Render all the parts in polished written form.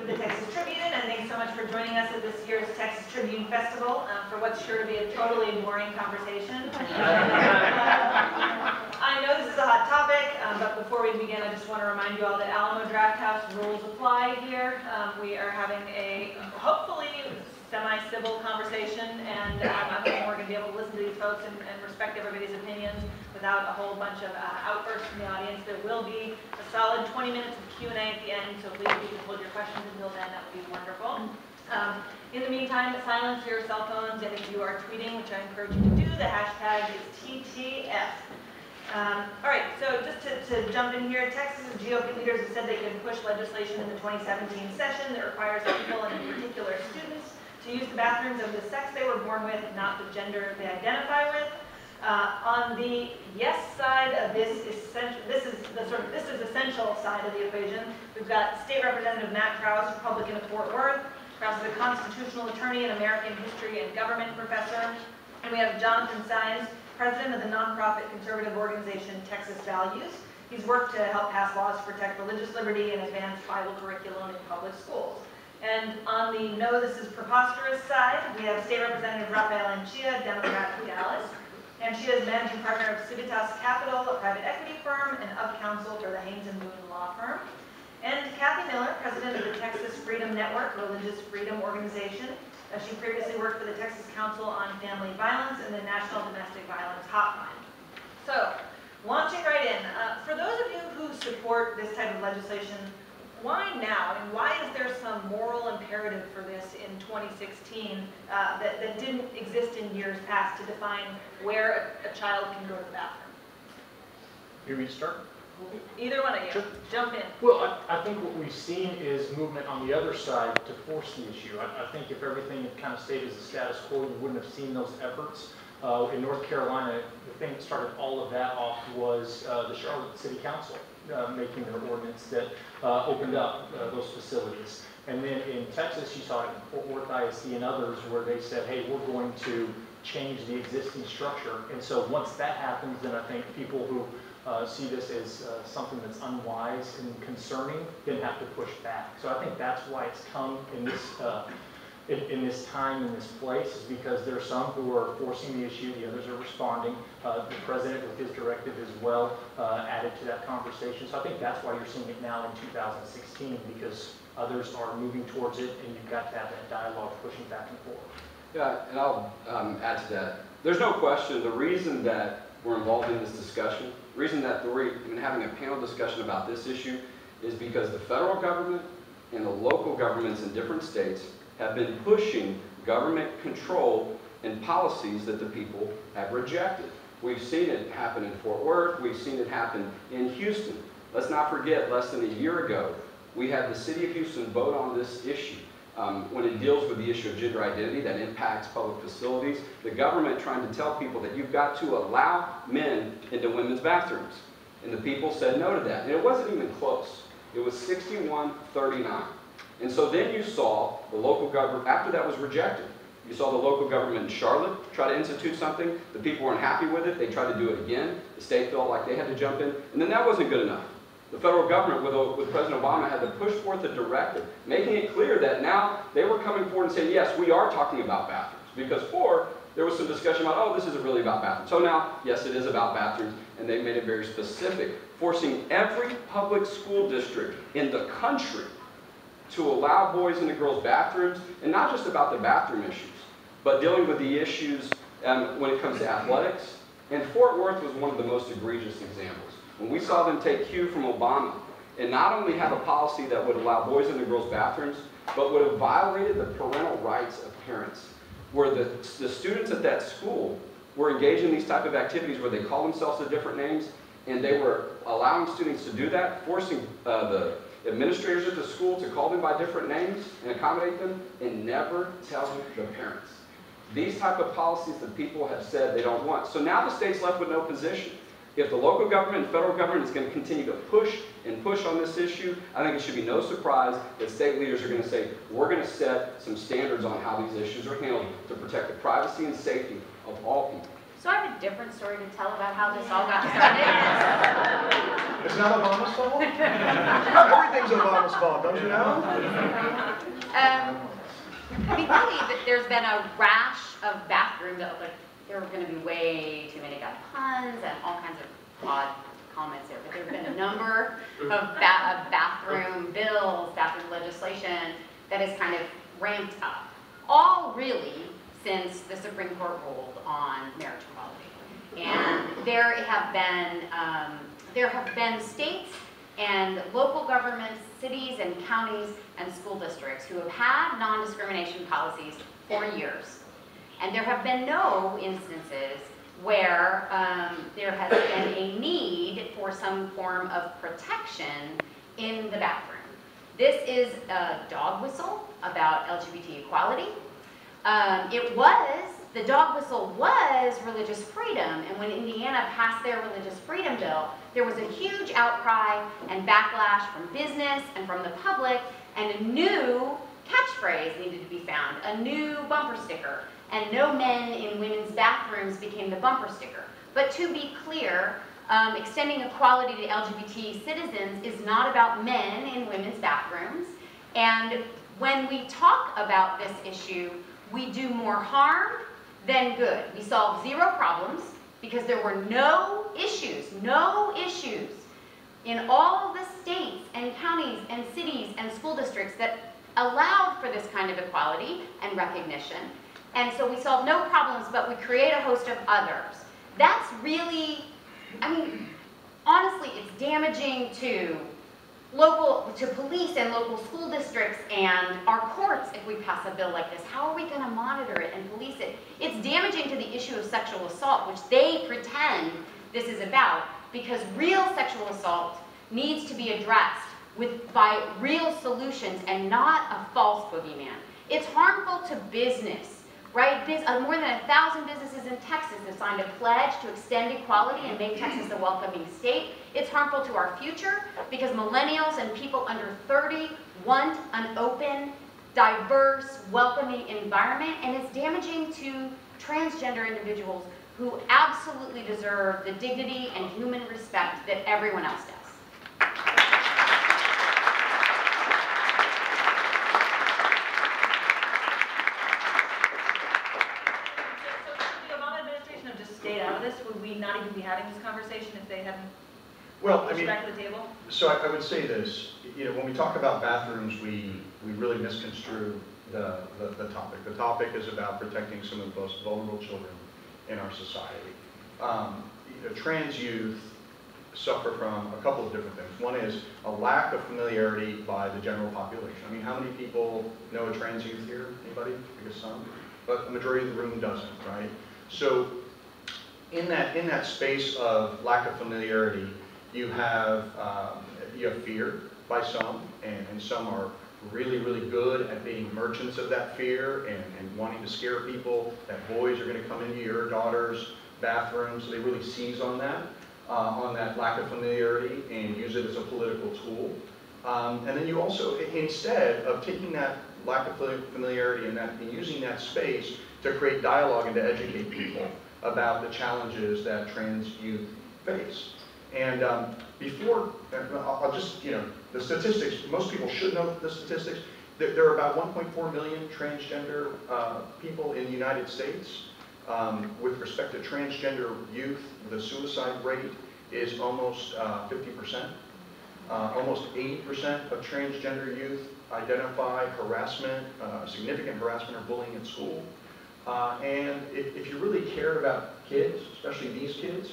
of the Texas Tribune, and thanks so much for joining us at this year's Texas Tribune Festival for what's sure to be a totally boring conversation. I know this is a hot topic, but before we begin, I just want to remind you all that Alamo Drafthouse rules apply here. We are having a hopefully semi-civil conversation, and I'm hoping we're going to be able to listen to these folks and respect everybody's opinions without a whole bunch of outbursts from the audience. There will be a solid 20 minutes of Q&A at the end, so please if you can hold your questions until then, that would be wonderful. In the meantime, silence your cell phones, and if you are tweeting, which I encourage you to do, the hashtag is TTF. All right, so just to jump in here, Texas's GOP leaders have said they can push legislation in the 2017 session that requires people, and in particular students, to use the bathrooms of the sex they were born with, not the gender they identify with. On the yes side of this is essential side of the equation. We've got State Representative Matt Krause, Republican of Fort Worth. Krause is a constitutional attorney and American history and government professor. And we have Jonathan Saenz, president of the nonprofit conservative organization Texas Values. He's worked to help pass laws to protect religious liberty and advance Bible curriculum in public schools. And on the no, this is preposterous side, we have State Representative Rafael Anchía, Democrat of Dallas. And she is managing partner of Civitas Capital, a private equity firm, and of counsel for the Haynes & Boone law firm. And Kathy Miller, president of the Texas Freedom Network, a religious freedom organization. She previously worked for the Texas Council on Family Violence and the National Domestic Violence Hotline. So, launching right in, for those of you who support this type of legislation, why now? And why is there some moral imperative for this in 2016 that didn't exist in years past to define where a child can go to the bathroom? You want me to start? Either one of you. Sure. Jump in. Well, I think what we've seen is movement on the other side to force the issue. I think if everything had kind of stayed as the status quo, you wouldn't have seen those efforts. In North Carolina, the thing that started all of that off was the Charlotte City Council making their ordinance that opened up those facilities. And then in Texas, you saw it in Fort Worth ISD and others where they said, hey, we're going to change the existing structure. And so once that happens, then I think people who see this as something that's unwise and concerning then have to push back. So I think that's why it's come in this in this time, in this place, is because there are some who are forcing the issue, the others are responding. The president, with his directive as well, added to that conversation. So I think that's why you're seeing it now in 2016, because others are moving towards it, and you've got to have that dialogue pushing back and forth. Yeah, and I'll add to that. There's no question the reason that we're involved in this discussion, the reason that we're even having a panel discussion about this issue is because the federal government and the local governments in different states have been pushing government control and policies that the people have rejected. We've seen it happen in Fort Worth. We've seen it happen in Houston. Let's not forget, less than a year ago, we had the city of Houston vote on this issue. When it deals with the issue of gender identity that impacts public facilities, the government trying to tell people that you've got to allow men into women's bathrooms. And the people said no to that. And it wasn't even close. It was 61-39. And so then you saw the local government, after that was rejected, you saw the local government in Charlotte try to institute something. The people weren't happy with it. They tried to do it again. The state felt like they had to jump in. And then that wasn't good enough. The federal government, with President Obama, had to push forth a directive, making it clear that now they were coming forward and saying, yes, we are talking about bathrooms. Because before, there was some discussion about, oh, this isn't really about bathrooms. So now, yes, it is about bathrooms, and they made it very specific, forcing every public school district in the country to allow boys into girls' bathrooms, and not just about the bathroom issues, but dealing with the issues when it comes to athletics. And Fort Worth was one of the most egregious examples. When we saw them take cue from Obama and not only have a policy that would allow boys into girls' bathrooms, but would have violated the parental rights of parents, where the students at that school were engaged in these type of activities where they call themselves to different names, and they were allowing students to do that, forcing the administrators at the school to call them by different names and accommodate them, and never telling the parents. These type of policies that people have said they don't want. So now the state's left with no position. If the local government and federal government is going to continue to push and push on this issue, I think it should be no surprise that state leaders are going to say, we're going to set some standards on how these issues are handled to protect the privacy and safety of all people. So I have a different story to tell about how this all got started. It's not Obama's fault? Everything's Obama's fault, don't you know? I mean, really, there's been a rash of bathroom bills. Like, there were going to be way too many puns and all kinds of odd comments there, but there have been a number of bathroom bills, bathroom legislation that has kind of ramped up. All really since the Supreme Court ruled on marriage equality. And there have been states and local governments, cities and counties and school districts who have had non-discrimination policies for years. And there have been no instances where there has been a need for some form of protection in the bathroom. This is a dog whistle about LGBT equality. The dog whistle was religious freedom, and when Indiana passed their religious freedom bill, there was a huge outcry and backlash from business and from the public, and a new catchphrase needed to be found, a new bumper sticker, and no men in women's bathrooms became the bumper sticker. But to be clear, extending equality to LGBT citizens is not about men in women's bathrooms, and when we talk about this issue, we do more harm than good. We solve zero problems because there were no issues in all of the states and counties and cities and school districts that allowed for this kind of equality and recognition. And so we solve no problems, but we create a host of others. That's really, I mean, honestly, it's damaging to police and local school districts and our courts if we pass a bill like this. How are we going to monitor it and police it? It's damaging to the issue of sexual assault, which they pretend this is about, because real sexual assault needs to be addressed by real solutions and not a false boogeyman. It's harmful to business, right? More than 1,000 businesses in Texas have signed a pledge to extend equality and make Texas a welcoming state. It's harmful to our future because millennials and people under 30 want an open, diverse, welcoming environment, and it's damaging to transgender individuals who absolutely deserve the dignity and human respect that everyone else does. Stayed out of this, would we not even be having this conversation if they hadn't pushed back to the table? So I would say this, when we talk about bathrooms, we really misconstrue the topic. The topic is about protecting some of the most vulnerable children in our society. Trans youth suffer from a couple of different things. One is a lack of familiarity by the general population. I mean, how many people know a trans youth here? Anybody? I guess some. But the majority of the room doesn't, right? So in that space of lack of familiarity, you have fear by some, and some are really, really good at being merchants of that fear and wanting to scare people that boys are going to come into your daughter's bathroom, so they really seize on that lack of familiarity and use it as a political tool. And then you also, instead of taking that lack of familiarity and using that space to create dialogue and to educate people about the challenges that trans youth face. And I'll just, the statistics, most people should know the statistics. There are about 1.4 million transgender people in the United States. With respect to transgender youth, the suicide rate is almost 50%. Almost 80% of transgender youth identify harassment, significant harassment or bullying at school. And if you really cared about kids, especially these kids,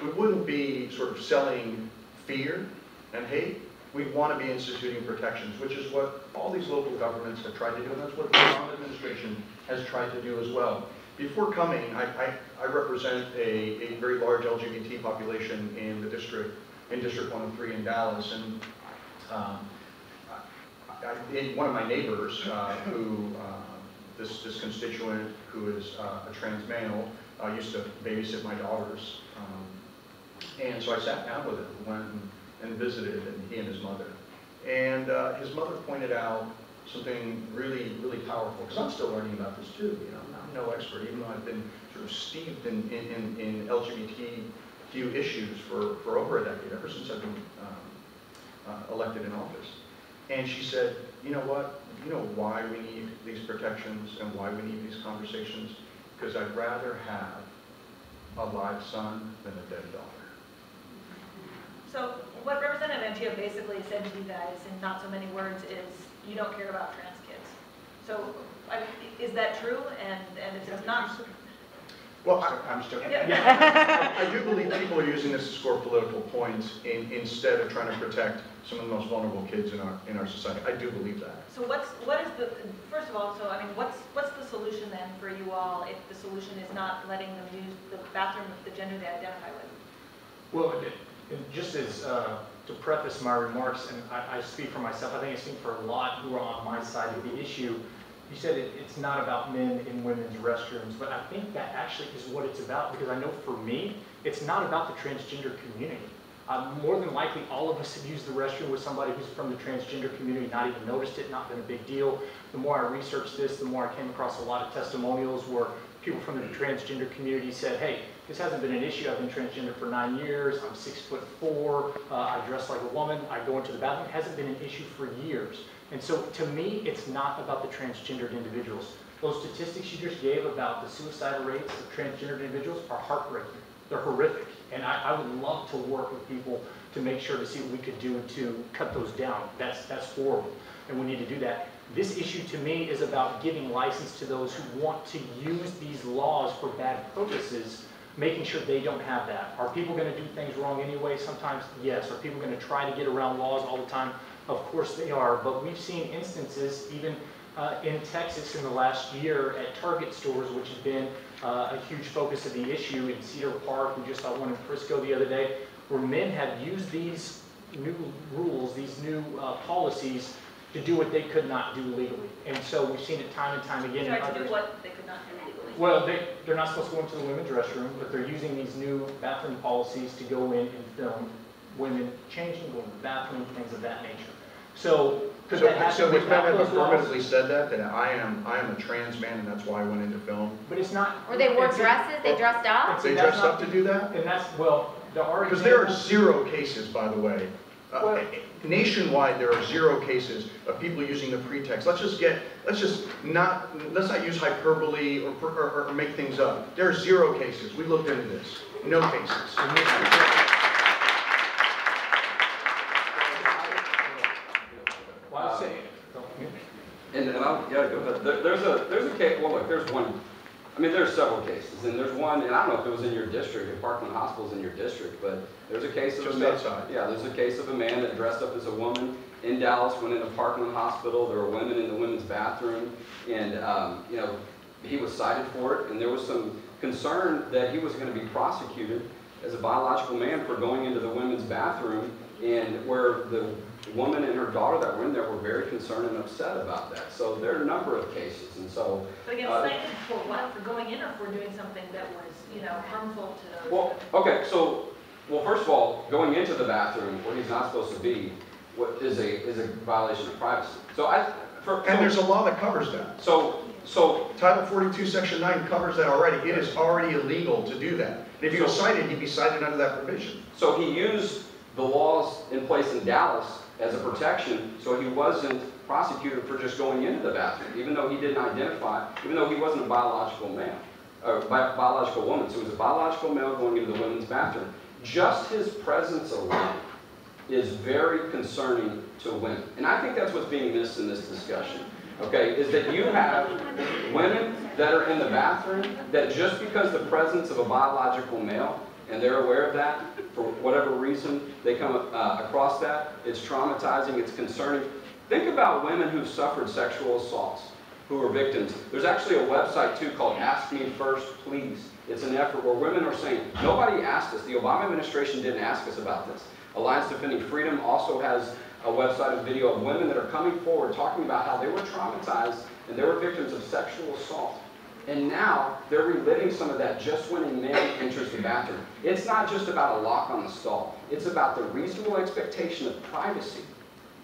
we wouldn't be sort of selling fear and hate. We'd want to be instituting protections, which is what all these local governments have tried to do, and that's what the Obama administration has tried to do as well. Before coming, I represent a very large LGBT population in the district, in District 103 in Dallas, and one of my neighbors, this constituent who is a trans male, used to babysit my daughters. And so I sat down with him, went and visited, and he and his mother. And his mother pointed out something really, really powerful, because I'm still learning about this too. I'm no expert, even though I've been sort of steeped in LGBT few issues for over a decade, ever since I've been elected in office. And she said, you know what? You know why we need these protections and why we need these conversations? Because I'd rather have a live son than a dead daughter. So what Representative Anchía basically said to you guys in not so many words is, you don't care about trans kids. So is that true? And if it's not, Well, I'm just joking. I do believe people are using this to score political points instead of trying to protect some of the most vulnerable kids in our society. I do believe that. so what is the, first of all, so I mean, what's the solution then for you all if the solution is not letting them use the bathroom of the gender they identify with? Well, just as to preface my remarks, and I speak for myself, I think I speak for a lot who are on my side of the issue. You said it's not about men in women's restrooms, but I think that actually is what it's about, because I know for me, it's not about the transgender community. More than likely, all of us have used the restroom with somebody who's from the transgender community, not even noticed it, not been a big deal. The more I researched this, the more I came across a lot of testimonials where people from the transgender community said, hey, this hasn't been an issue. I've been transgender for 9 years. I'm 6'4". I dress like a woman. I go into the bathroom. It hasn't been an issue for years. And so to me, it's not about the transgendered individuals. Those statistics you just gave about the suicidal rates of transgendered individuals are heartbreaking. They're horrific. And I would love to work with people to make sure to see what we could do to cut those down. That's horrible. And we need to do that. This issue to me is about giving license to those who want to use these laws for bad purposes, making sure they don't have that. Are people going to do things wrong anyway? Sometimes, yes. Are people going to try to get around laws all the time? Of course they are, but we've seen instances, even in Texas in the last year at Target stores, which has been a huge focus of the issue in Cedar Park. We just saw one in Frisco the other day, where men have used these new rules, these new policies, to do what they could not do legally. And so we've seen it time and time again. Try to do what they could not do legally. Well, they're not supposed to go into the women's restroom, but they're using these new bathroom policies to go in and film women changing, going to the bathroom, things of that nature. So could that happen? So would men have without those laws? affirmatively said that I am a trans man and that's why I went into film? But it's not. Or they wore dresses, they dressed up? They dressed up to do that? And that's, well, there are Because there are examples. 0 cases, by the way. Well- Nationwide, there are 0 cases of people using the pretext. Let's not use hyperbole or make things up. There are 0 cases. We looked into this. No cases. Well, I'd say, And I'll, yeah, go ahead. There's a case, well, look, there's one, I mean, there's several cases, and there's one, and I don't know if it was in your district, if Parkland Hospital's in your district, but there's a case of Just a man. outside. Yeah, there's a case of a man that dressed up as a woman in Dallas, went into Parkland Hospital. There were women in the women's bathroom, and, you know, he was cited for it, and there was some concern that he was going to be prosecuted as a biological man for going into the women's bathroom, and where the woman and her daughter that were in there were very concerned and upset about that. So there are a number of cases, and so. But again, cited for what? For going in or for doing something that was, you know, harmful to those? Well, okay, so, well, first of all, going into the bathroom where he's not supposed to be is a violation of privacy. So And there's a law that covers that. So Title 42, Section 9 covers that already. It is already illegal to do that. And if he was cited, he'd be cited under that provision. So he used the laws in place in Dallas as a protection, so he wasn't prosecuted for just going into the bathroom, even though he didn't identify, even though he wasn't a biological man, or biological woman. So he was a biological male going into the women's bathroom. Just his presence alone is very concerning to women. And I think that's what's being missed in this discussion, okay, is that you have women that are in the bathroom that just because the presence of a biological male, and they're aware of that, for whatever reason, they come across that, it's traumatizing, it's concerning. Think about women who've suffered sexual assaults, who are victims. There's actually a website too called Ask Me First, Please. It's an effort where women are saying, nobody asked us, the Obama administration didn't ask us about this. Alliance Defending Freedom also has a website of video of women that are coming forward talking about how they were traumatized and they were victims of sexual assault. And now they're reliving some of that just when a man enters the bathroom. It's not just about a lock on the stall. It's about the reasonable expectation of privacy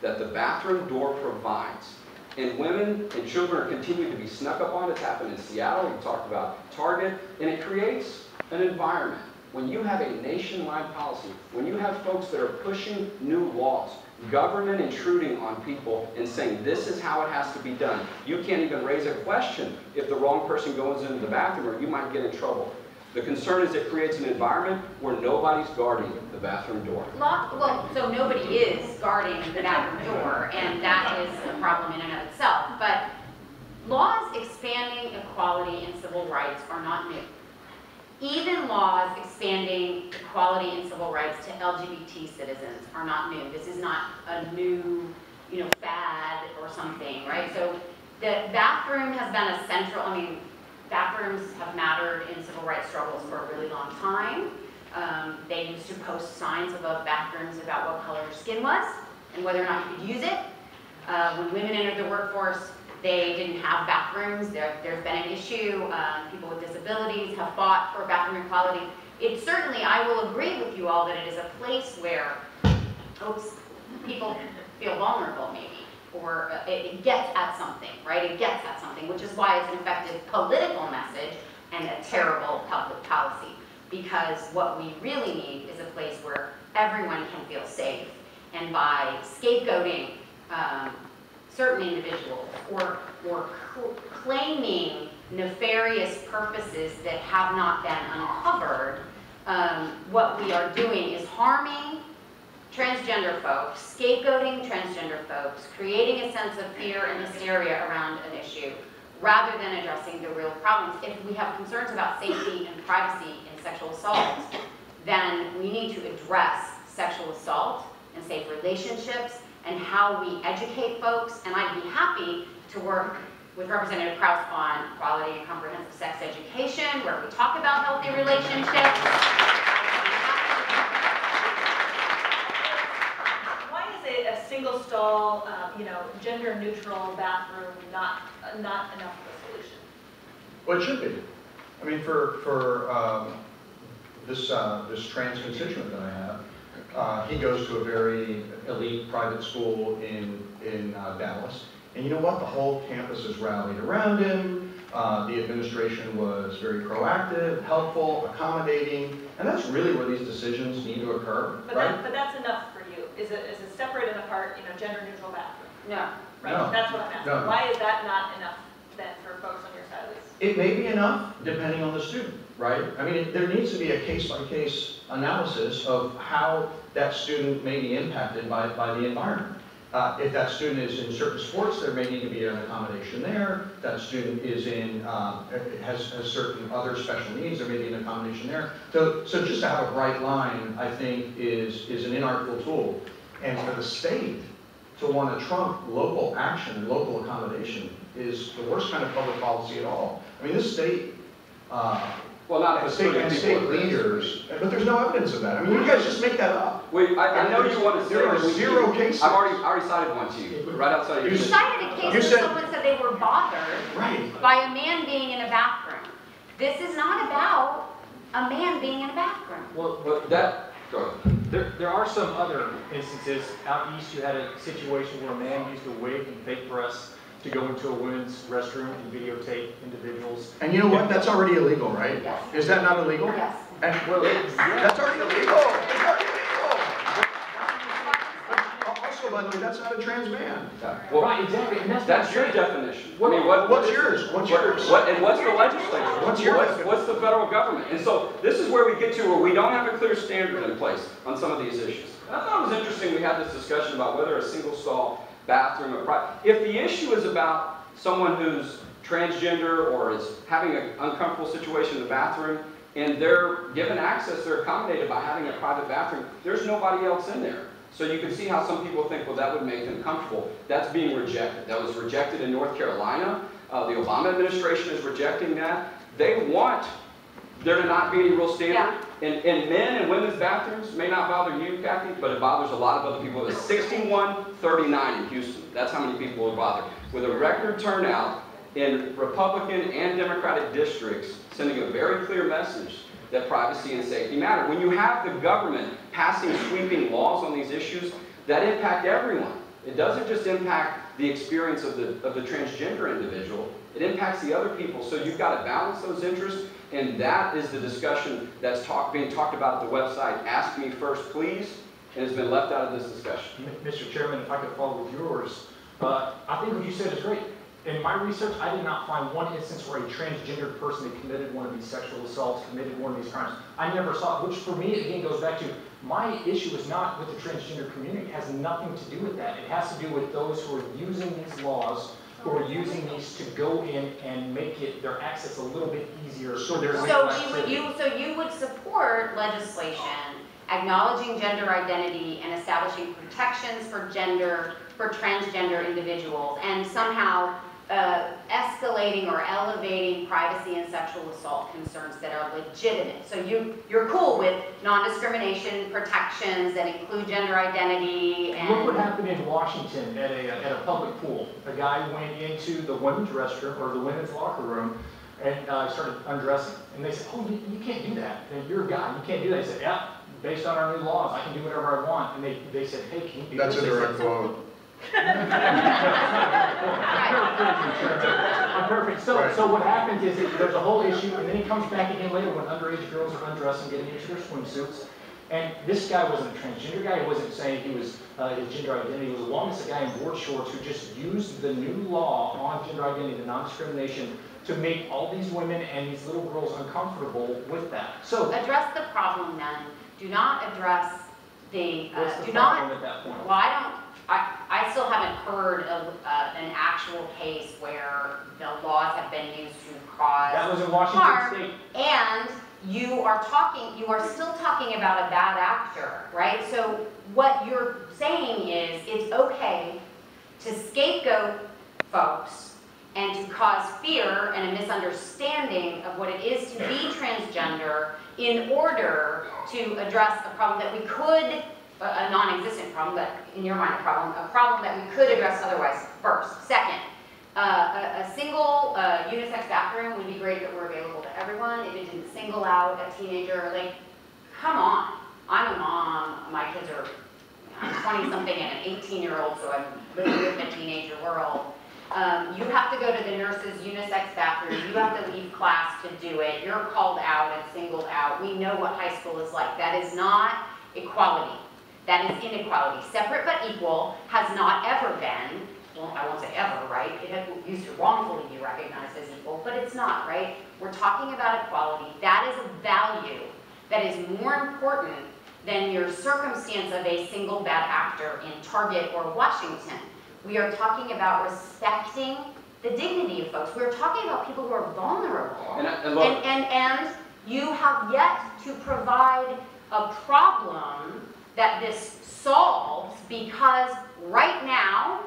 that the bathroom door provides. And women and children are continuing to be snuck up on. It's happened in Seattle. We talked about Target. And it creates an environment when you have a nationwide policy, when you have folks that are pushing new laws, government intruding on people and saying this is how it has to be done, you can't even raise a question if the wrong person goes into the bathroom or you might get in trouble. The concern is it creates an environment where nobody's guarding the bathroom door. Well, so nobody is guarding the bathroom door, and that is a problem in and of itself. But laws expanding equality and civil rights are not new. Even laws expanding equality and civil rights to LGBT citizens are not new. This is not a new, fad or something, right? So the bathroom has been a central, bathrooms have mattered in civil rights struggles for a really long time. They used to post signs above bathrooms about what color your skin was and whether or not you could use it. When women entered the workforce, they didn't have bathrooms. There's been an issue. People with disabilities have fought for bathroom equality. Certainly, I will agree with you all that it is a place where people feel vulnerable, maybe, or it gets at something, right? It gets at something, which is why it's an effective political message and a terrible public policy. Because what we really need is a place where everyone can feel safe. And by scapegoating certain individuals or claiming nefarious purposes that have not been uncovered, what we are doing is harming transgender folks, scapegoating transgender folks, creating a sense of fear and hysteria around an issue, rather than addressing the real problems. If we have concerns about safety and privacy in sexual assault, then we need to address sexual assault and safe relationships and how we educate folks. And I'd be happy to work with Representative Krause on quality and comprehensive sex education, where we talk about healthy relationships. Why is a single stall, gender neutral bathroom not enough of a solution? Well, it should be. I mean, for this trans constituent that I have, he goes to a very elite private school in Dallas. And you know what? The whole campus is rallied around him. The administration was very proactive, helpful, accommodating. And that's really where these decisions need to occur, right? But that's enough for you. Is it separate and apart, gender neutral bathroom? No. Right? No. That's what I'm asking. No. Why is that not enough then for folks on your side of this? It may be enough depending on the student, right? I mean, there needs to be a case-by-case analysis of how that student may be impacted by the environment. If that student is in certain sports, there may need to be an accommodation there. If that student is has certain other special needs, there may be an accommodation there. So just to have a bright line, I think, is an inartful tool. And for the state to want to trump local action and local accommodation is the worst kind of public policy at all. I mean, this state, Well, not state leaders, but there's no evidence of that. I mean, you guys just make that up. Wait, I know you want to say there are that we zero should- cases. I've already cited one to you, right outside of You you. cited a case You where said- someone said they were bothered Right. by a man being in a bathroom. This is not about a man being in a bathroom. Well, But that, go ahead. there are some other instances. Out east, you had a situation where a man used a wig and fake breasts to go into a women's restroom and videotape individuals. And you know what? That's already illegal, right? Yes. Is that not illegal? Yes. And, Well, that's already illegal. It's already illegal. Also, by the way, that's not a trans man. Well, Right, exactly, and that's your definition. I mean, What's yours? What's yours? And what's the legislature? What's your definition? What's the federal government? And so this is where we get to where we don't have a clear standard in place on some of these issues. I thought it was interesting we had this discussion about whether a single stall bathroom or if the issue is about someone who's transgender or is having an uncomfortable situation in the bathroom and they're given access, they're accommodated by having a private bathroom, there's nobody else in there. So you can see how some people think, well, that would make them comfortable. That's being rejected. That was rejected in North Carolina. The Obama administration is rejecting that. They want there to not be any real standard. And men and women's bathrooms may not bother you, Kathy, but it bothers a lot of other people. It's 61-39 in Houston. That's how many people it bothered. With a record turnout in Republican and Democratic districts, sending a very clear message that privacy and safety matter. When you have the government passing sweeping laws on these issues that impact everyone, it doesn't just impact the experience of the transgender individual, it impacts the other people. So you've got to balance those interests. And that is the discussion that's being talked about at the website. Ask me first, please. And it's been left out of this discussion. Mr. Chairman, if I could follow with yours, I think what you said is great. In my research, I did not find one instance where a transgendered person had committed one of these sexual assaults, committed one of these crimes. I never saw it, which for me, again, goes back to my issue is not with the transgender community. It has nothing to do with that. It has to do with those who are using these laws, who are using these to go in and make their access a little bit easier. So you would support legislation acknowledging gender identity and establishing protections for transgender individuals, and somehow escalating or elevating privacy and sexual assault concerns that are legitimate. So you're cool with non-discrimination protections that include gender identity and... Look what happened in Washington at a public pool. A guy went into the women's restroom or the women's locker room and started undressing. And they said, oh, you can't do that. And you're a guy, you can't do that. He said, yeah, based on our new laws, I can do whatever I want. And they said, hey, can you do this? That's a direct quote. Perfect. So what happens is there's a whole issue, and then he comes back again later when underage girls are undressing, getting into their swimsuits. And this guy wasn't a transgender guy. He wasn't saying he was his gender identity. He was a wellness guy in board shorts who just used the new law on gender identity, the non-discrimination, to make all these women and these little girls uncomfortable with that. So address the problem then. Do not address the. What's the do problem not. At that point? Well, I still haven't heard of an actual case where the laws have been used to cause that was in Washington harm, State. and you are still talking about a bad actor, right? So what you're saying is it's okay to scapegoat folks and to cause fear and a misunderstanding of what it is to be transgender in order to address a problem that we could, a non-existent problem, but in your mind a problem that we could address otherwise first. Second, a single unisex bathroom would be great if it were available to everyone, if it didn't single out a teenager. Like, come on. I'm a mom, my kids are, I'm 20-something and an 18-year-old, so I'm living with a teenager world. You have to go to the nurse's unisex bathroom. You have to leave class to do it. You're called out and singled out. We know what high school is like. That is not equality. That is inequality. Separate but equal has not ever been, well, I won't say ever, right? It used to wrongfully be recognized as equal, but it's not, right? We're talking about equality. That is a value that is more important than your circumstance of a single bad actor in Target or Washington. We are talking about respecting the dignity of folks. We're talking about people who are vulnerable. And you have yet to provide a problem that this solves, because right now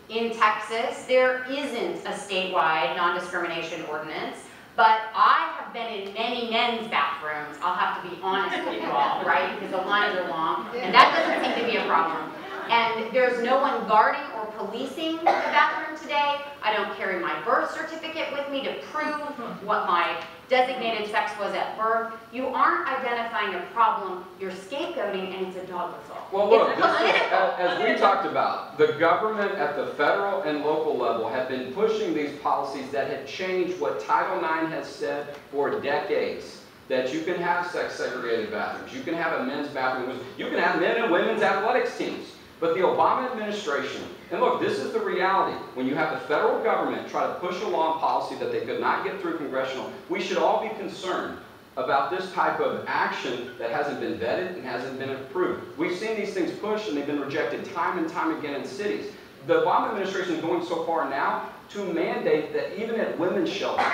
in Texas there isn't a statewide non-discrimination ordinance, but I have been in many men's bathrooms, I'll have to be honest with you all, right, because the lines are long, and that doesn't seem to be a problem. And there's no one guarding or policing the bathroom today. I don't carry my birth certificate with me to prove what my designated sex was at birth. You aren't identifying a problem, you're scapegoating, and it's a dog whistle. Well, look, as we talked about, the government at the federal and local level have been pushing these policies that have changed what Title IX has said for decades. That you can have sex-segregated bathrooms, you can have a men's bathroom, you can have men and women's athletics teams. But the Obama administration, and look, this is the reality. When you have the federal government try to push a law and policy that they could not get through congressional, we should all be concerned about this type of action that hasn't been vetted and hasn't been approved. We've seen these things pushed and they've been rejected time and time again in cities. The Obama administration is going so far now to mandate that even at women's shelters,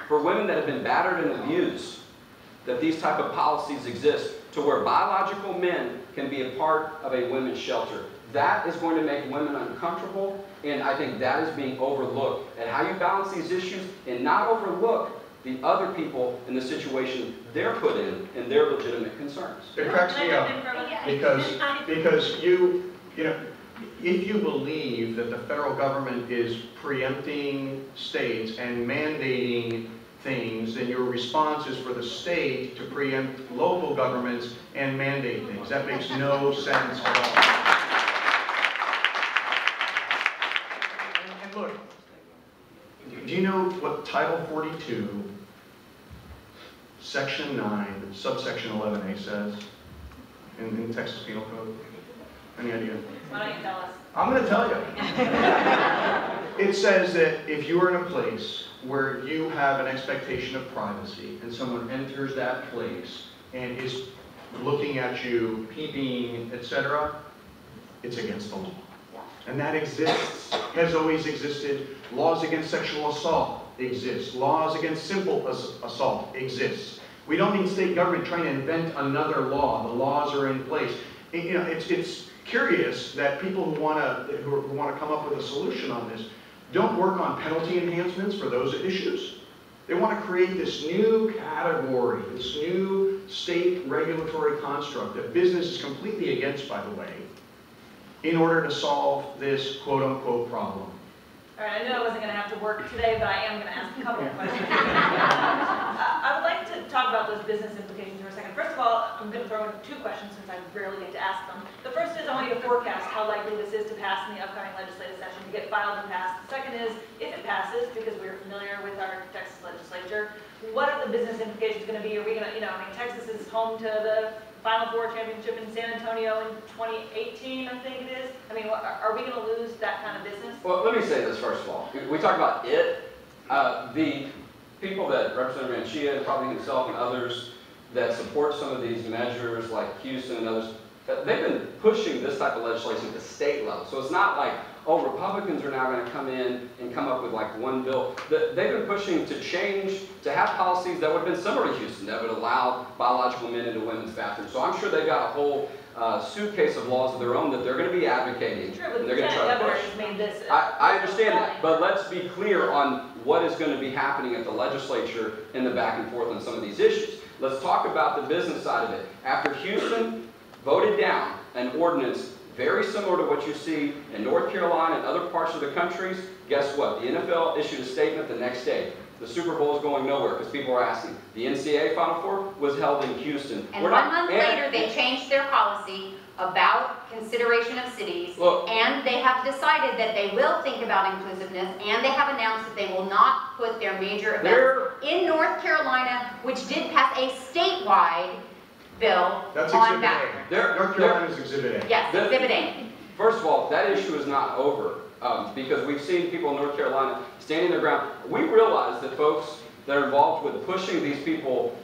for women that have been battered and abused, that these type of policies exist to where biological men can be a part of a women's shelter. That is going to make women uncomfortable, and I think that is being overlooked. And how you balance these issues and not overlook the other people in the situation they're put in and their legitimate concerns. It cracks me up because you know, if you believe that the federal government is preempting states and mandating things, then your response is for the state to preempt local governments and mandate things. That makes no sense at all. And look, do you know what Title 42 Section 9, subsection 11A says in Texas Penal Code? Any idea? Why don't you tell us? I'm going to tell you. It says that if you are in a place where you have an expectation of privacy and someone enters that place and is looking at you, peeping, etc., it's against the law. And that exists, has always existed. Laws against sexual assault exist. Laws against simple assault exist. We don't need state government trying to invent another law. The laws are in place. You know, it's curious that people who want to come up with a solution on this don't work on penalty enhancements for those issues. They want to create this new category, this new state regulatory construct that business is completely against, by the way, in order to solve this quote-unquote problem. All right, I knew I wasn't going to have to work today, but I am going to ask a couple of questions. I would like to talk about those business implications for a second. First of all, I'm going to throw in two questions since I rarely get to ask them. The first is I want you to forecast how likely this is to pass in the upcoming legislative session, to get filed and passed. The second is, if it passes, because we're familiar with our Texas legislature, what are the business implications going to be? Are we going to, I mean, Texas is home to the Final Four championship in San Antonio in 2018, I think it is. I mean, are we going to lose that kind of business? Well, let me say this first of all. We talk about it. The people that Representative Anchía and probably himself and others that support some of these measures like Houston and others, they've been pushing this type of legislation at the state level. So it's not like, oh, Republicans are now going to come in and come up with like one bill. They've been pushing to change, to have policies that would have been similar to Houston, that would allow biological men into women's bathrooms. So I'm sure they've got a whole suitcase of laws of their own that they're going to be advocating. True, but and they're going to try to push. Made this, I understand that, but let's be clear on what is going to be happening at the legislature in the back and forth on some of these issues. Let's talk about the business side of it. After Houston voted down an ordinance very similar to what you see in North Carolina and other parts of the country, guess what? The NFL issued a statement the next day. The Super Bowl is going nowhere because people are asking. The NCAA Final Four was held in Houston. And 1 month later, they changed their policy about consideration of cities, and they have decided that they will think about inclusiveness, and they have announced that they will not put their major events in North Carolina, which did pass a statewide bill on bathrooms. North Carolina's Exhibit A. Yes, Exhibit A. First of all, that issue is not over because we've seen people in North Carolina standing their ground. We realize that folks that are involved with pushing these people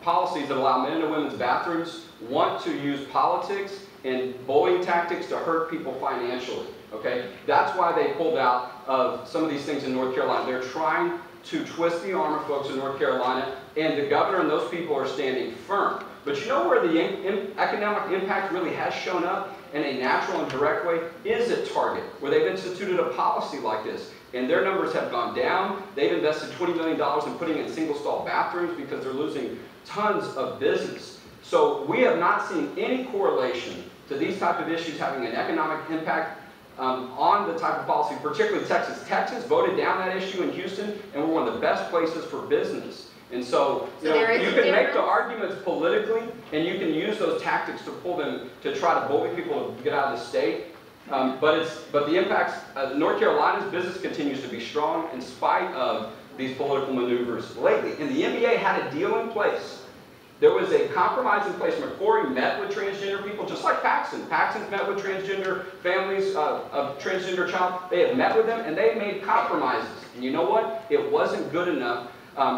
policies that allow men into women's bathrooms want to use politics and bullying tactics to hurt people financially. Okay, that's why they pulled out of some of these things in North Carolina. They're trying to twist the arm of folks in North Carolina, and the governor and those people are standing firm. But you know where the economic impact really has shown up in a natural and direct way is at Target, where they've instituted a policy like this. And their numbers have gone down. They've invested $20 million in putting in single-stall bathrooms because they're losing tons of business. So we have not seen any correlation to these type of issues having an economic impact on the type of policy, particularly Texas. Texas voted down that issue in Houston, and we're one of the best places for business. And so, you can make the arguments politically, and you can use those tactics to pull them, to try to bully people to get out of the state. But the impacts, North Carolina's business continues to be strong in spite of these political maneuvers lately. And the NBA had a deal in place. There was a compromise in place. McCrory met with transgender people, just like Paxson. Paxson's met with transgender families of transgender child. They have met with them, and they made compromises. And you know what? It wasn't good enough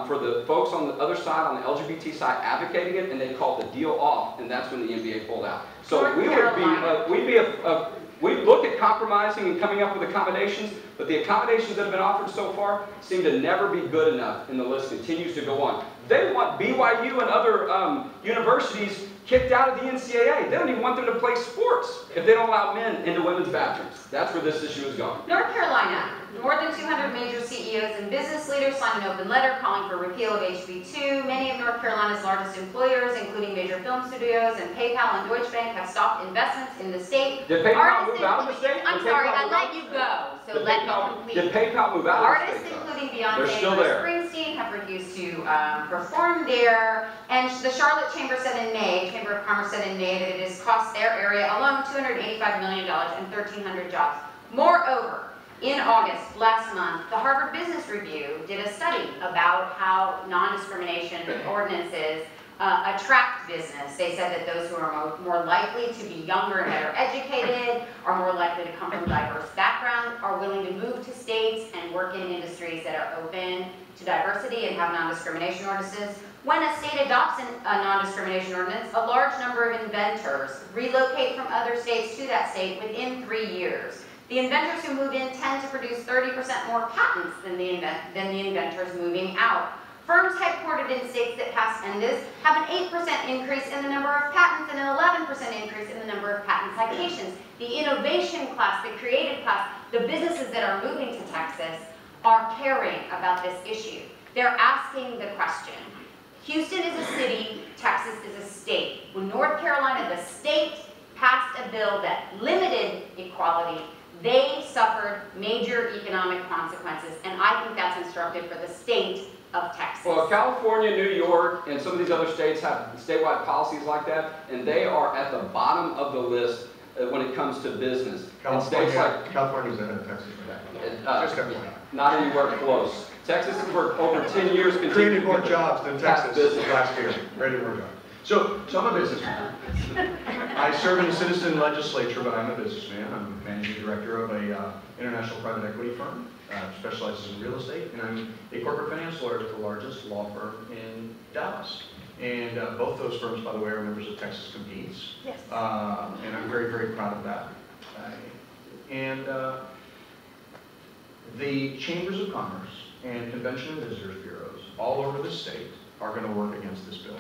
for the folks on the other side, on the LGBT side, advocating it, and they called the deal off, and that's when the NBA pulled out. So we'd look at compromising and coming up with accommodations, but the accommodations that have been offered so far seem to never be good enough, and the list continues to go on. They want BYU and other universities kicked out of the NCAA. They don't even want them to play sports if they don't allow men into women's bathrooms. That's where this issue is going. North Carolina, more than 200 major CEOs and business leaders signed an open letter calling for repeal of HB 2. Many of North Carolina's largest employers, including major film studios and PayPal and Deutsche Bank, have stopped investments in the state. Did PayPal move out of the state? I'm sorry, I let you go, so let me complete. Did PayPal move out of the state? Artists, including Beyonce They're still there. and Springsteen, have refused to perform there. And the Charlotte Chamber of Commerce said in May that it has cost their area alone $285 million and 1,300 jobs. Moreover, In August, last month, the Harvard Business Review did a study about how non-discrimination ordinances attract business. They said that those who are more likely to be younger and better educated, are more likely to come from diverse backgrounds, are willing to move to states and work in industries that are open to diversity and have non-discrimination ordinances. When a state adopts a non-discrimination ordinance, a large number of inventors relocate from other states to that state within 3 years. The inventors who move in tend to produce 30% more patents than the inventors moving out. Firms headquartered in states that pass NDAs have an 8% increase in the number of patents and an 11% increase in the number of patent citations. The innovation class, the creative class, the businesses that are moving to Texas are caring about this issue. They're asking the question. Houston is a city, Texas is a state. When North Carolina, the state, passed a bill that limited equality, they suffered major economic consequences, and I think that's instructive for the state of Texas. Well, California, New York, and some of these other states have statewide policies like that, and they are at the bottom of the list when it comes to business. California's ahead of Texas for that. Just FYI. Not anywhere close. Texas has worked over 10 years. Created more jobs than Texas last year. Created more jobs. So I'm a businessman. I serve in the citizen legislature, but I'm a businessman. I'm managing director of a international private equity firm, specializes in real estate, and I'm a corporate finance lawyer with the largest law firm in Dallas. And both those firms, by the way, are members of Texas Competes. Yes. And I'm very, very proud of that. The chambers of commerce and convention and visitors bureaus all over the state are going to work against this bill.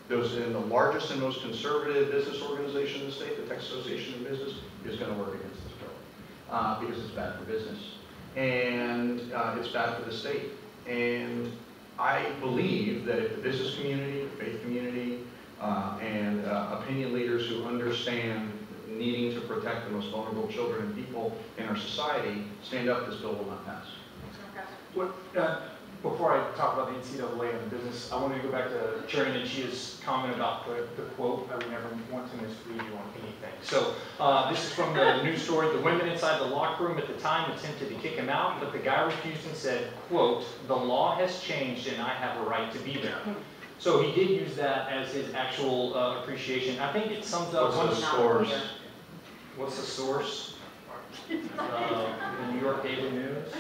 Those in the largest and most conservative business organization in the state, the Texas Association of Business, is going to work against this bill because it's bad for business and it's bad for the state. And I believe that if the business community, the faith community, and opinion leaders who understand needing to protect the most vulnerable children and people in our society stand up, this bill will not pass. Before I talk about the NCAA and the business, I wanted to go back to Chairman Anchía's comment about the quote, I would never want to mislead you on anything. So this is from the news story. The women inside the locker room at the time attempted to kick him out, but the guy refused and said, quote, the law has changed and I have a right to be there. So he did use that as his actual appreciation. I think it sums up What's the source? What's the source? The New York Daily News.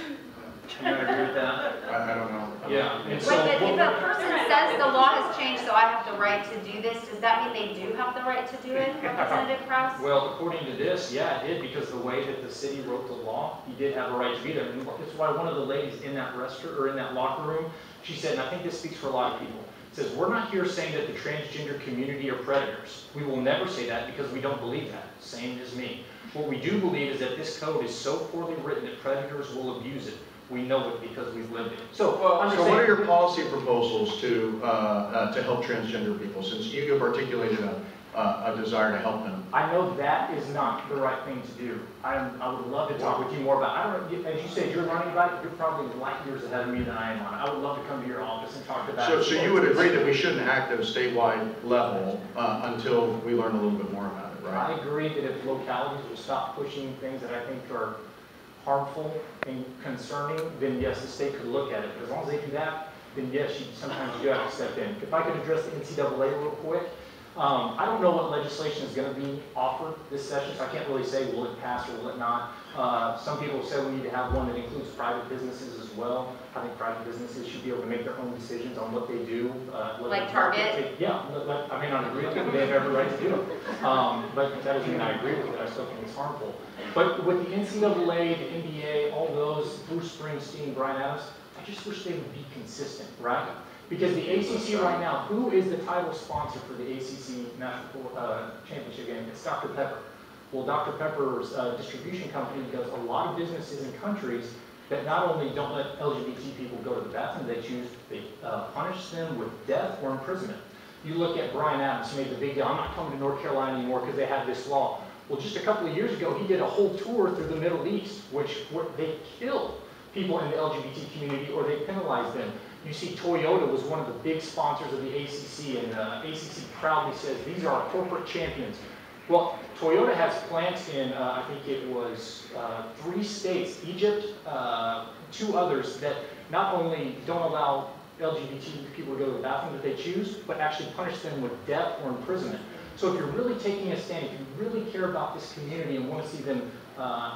You might agree with that? I don't know. Yeah. And so Wait, but if a person says the law has changed, so I have the right to do this, does that mean they do have the right to do it, Representative Krause? Well, according to this, yeah, it did, because the way that the city wrote the law, he did have a right to be there. And that's why one of the ladies in that restaurant or in that locker room, she said, and I think this speaks for a lot of people, says, we're not here saying that the transgender community are predators. We will never say that because we don't believe that. Same as me. What we do believe is that this code is so poorly written that predators will abuse it. We know it because we've lived it. So what are your policy proposals to help transgender people, since you have articulated a desire to help them? I know that is not the right thing to do. I would love to talk with you more about it. I don't know, as you said, you're learning about it, you're probably light years ahead of me than I am on it. I would love to come to your office and talk about it. So you would agree that we shouldn't act at a statewide level until we learn a little bit more about it, right? I agree that if localities will stop pushing things that I think are harmful and concerning, then yes, the state could look at it. But as long as they do that, then yes, sometimes you do have to step in. If I could address the NCAA real quick, I don't know what legislation is going to be offered this session, so I can't really say will it pass or will it not. Some people have said we need to have one that includes private businesses as well. I think private businesses should be able to make their own decisions on what they do. Like Target? Yeah, I may not agree with it, but they have every right to do it. But that doesn't mean I agree with it. I still think it's harmful. But with the NCAA, the NBA, all those, Bruce Springsteen, Bryan Adams, I just wish they would be consistent, right? Because the ACC right now, who is the title sponsor for the ACC National Championship game? It's Dr. Pepper. Well, Dr. Pepper's distribution company does a lot of businesses in countries that not only don't let LGBT people go to the bathroom, they punish them with death or imprisonment. You look at Bryan Adams, who made the big deal, I'm not coming to North Carolina anymore because they have this law. Well, just a couple of years ago, he did a whole tour through the Middle East, where they killed people in the LGBT community or they penalized them. You see, Toyota was one of the big sponsors of the ACC, and ACC proudly says, these are our corporate champions. Well, Toyota has plants in, I think it was 3 states, Egypt, 2 others, that not only don't allow LGBT people to go to the bathroom that they choose, but actually punish them with death or imprisonment. So if you're really taking a stand, if you really care about this community and want to see them,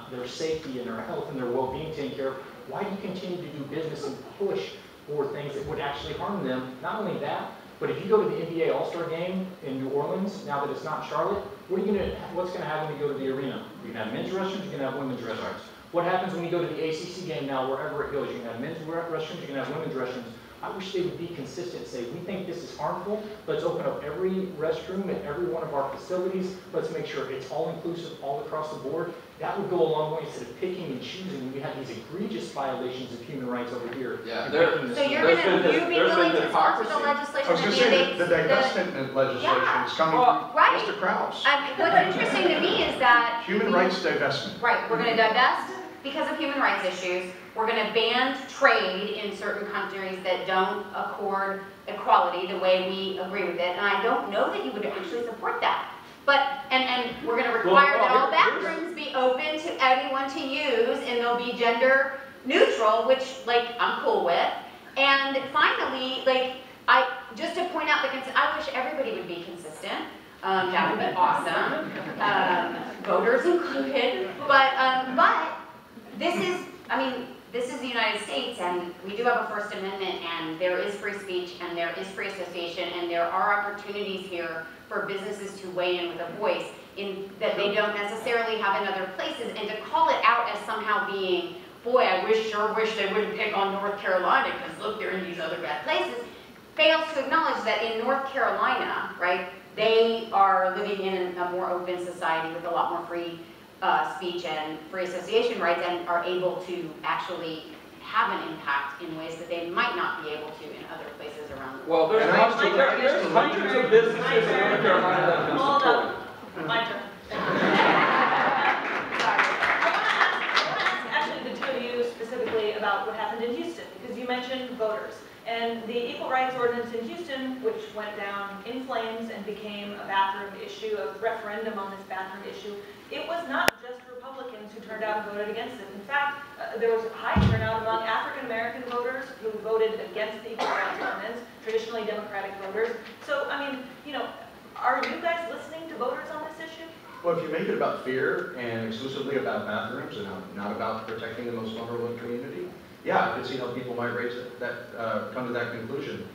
their safety and their health and their well-being taken care of, why do you continue to do business and push for things that would actually harm them? Not only that, but if you go to the NBA All-Star game in New Orleans, now that it's not Charlotte, what's going to happen when you go to the arena? You can have men's restrooms, you can have women's restrooms. What happens when you go to the ACC game now, wherever it goes? You can have men's restrooms, you can have women's restrooms. I wish they would be consistent, say, we think this is harmful, let's open up every restroom at every one of our facilities, let's make sure it's all inclusive all across the board. That would go a long way instead of picking and choosing. We have these egregious violations of human rights over here. Yeah, So you're be willing to sponsor the legislation I was going to that say, the divestment legislation is coming from right. Mr. Krause. What's interesting to me is that Human rights divestment. right, we're going to divest because of human rights issues. We're going to ban trade in certain countries that don't accord equality the way we agree with it. And I don't know that you would actually support that. But, and we're going to require that all bathrooms be open to anyone to use, and they'll be gender neutral, which, like, I'm cool with. And finally, like, just to point out I wish everybody would be consistent. That would be awesome. Voters included. But this is, this is the United States, and we do have a First Amendment, and there is free speech, and there is free association, and there are opportunities here for businesses to weigh in with a voice that they don't necessarily have in other places, and to call it out as somehow being, boy, I sure wish they wouldn't pick on North Carolina, because look, they're in these other bad places, fails to acknowledge that in North Carolina, right, they are living in a more open society with a lot more free speech and free association rights, and are able to actually have an impact in ways that they might not be able to in other places around the world. Well, there's hundreds of businesses in North Carolina that have been Hold supported. up. My turn. Actually, the 2 of you specifically about what happened in Houston, because you mentioned voters. And the Equal Rights Ordinance in Houston, which went down in flames and became a bathroom issue, a referendum on this bathroom issue, it was not just Republicans who turned out and voted against it. In fact, there was a high turnout among African American voters who voted against the Equal Rights Ordinance, traditionally Democratic voters. So, are you guys listening to voters on this issue? Well, if you make it about fear and exclusively about bathrooms and not about protecting the most vulnerable in the community, yeah, I could see how people might raise come to that conclusion.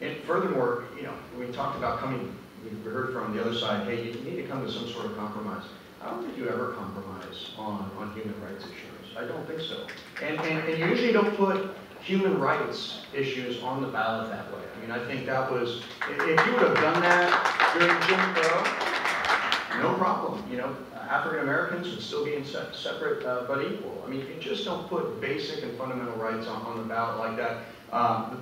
And furthermore, we talked about we heard from the other side, hey, you need to come to some sort of compromise. I don't think you ever compromise on human rights issues. I don't think so. And you usually don't put human rights issues on the ballot that way. I think that was, if you would have done that during Jim Crow, no problem. African Americans would still be in separate but equal. You just don't put basic and fundamental rights on the ballot like that.